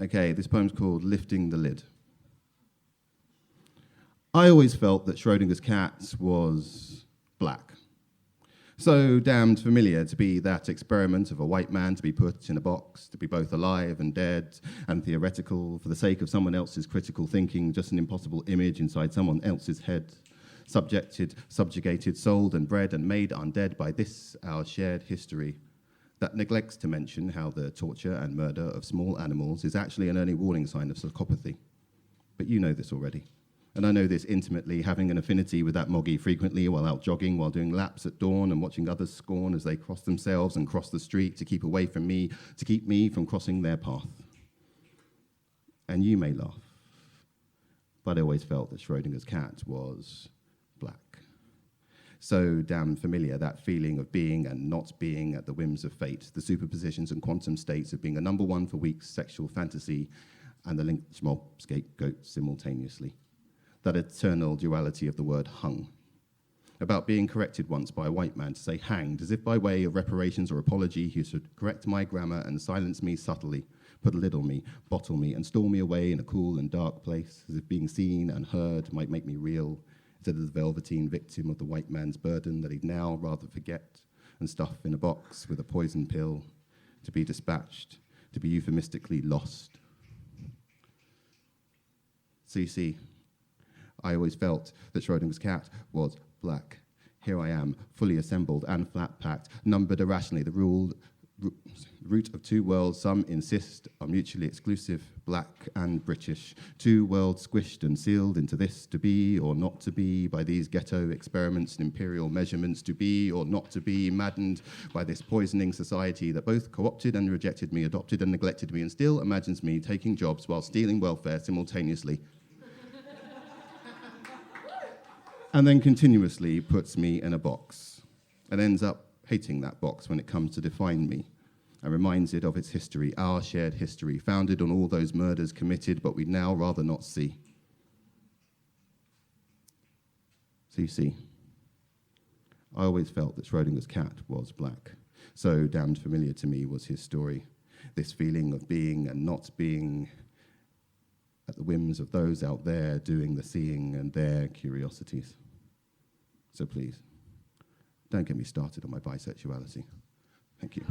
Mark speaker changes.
Speaker 1: Okay, this poem's called Lifting the Lid. I always felt that Schrodinger's cat was black. So damned familiar to be that experiment of a white man to be put in a box, to be both alive and dead and theoretical for the sake of someone else's critical thinking, just an impossible image inside someone else's head, subjected, subjugated, sold and bred and made undead by this, our shared history, that neglects to mention how the torture and murder of small animals is actually an early warning sign of psychopathy. But you know this already. And I know this intimately, having an affinity with that moggy frequently while out jogging, while doing laps at dawn and watching others scorn as they cross themselves and cross the street to keep away from me, to keep me from crossing their path. And you may laugh, but I always felt that Schrodinger's cat was black. So damn familiar, that feeling of being and not being at the whims of fate, the superpositions and quantum states of being a number one for weeks' sexual fantasy and the lynch mob scapegoat simultaneously. That eternal duality of the word hung. About being corrected once by a white man to say hanged, as if by way of reparations or apology he should correct my grammar and silence me subtly, put a lid on me, bottle me, and store me away in a cool and dark place, as if being seen and heard might make me real, instead of the velveteen victim of the white man's burden that he'd now rather forget and stuff in a box with a poison pill, to be dispatched, to be euphemistically lost. So you see, I always felt that Schrodinger's cat was black. Here I am, fully assembled and flat-packed, numbered irrationally, the root of two worlds some insist are mutually exclusive, black and British, two worlds squished and sealed into this to be or not to be by these ghetto experiments and imperial measurements, to be or not to be, maddened by this poisoning society that both co-opted and rejected me, adopted and neglected me, and still imagines me taking jobs while stealing welfare simultaneously. And then continuously puts me in a box and ends up hating that box when it comes to define me and reminds it of its history, our shared history, founded on all those murders committed but we'd now rather not see. So you see, I always felt that Schrodinger's cat was black. So damned familiar to me was his story, this feeling of being and not being at the whims of those out there doing the seeing and their curiosities. So please, don't get me started on my bisexuality. Thank you.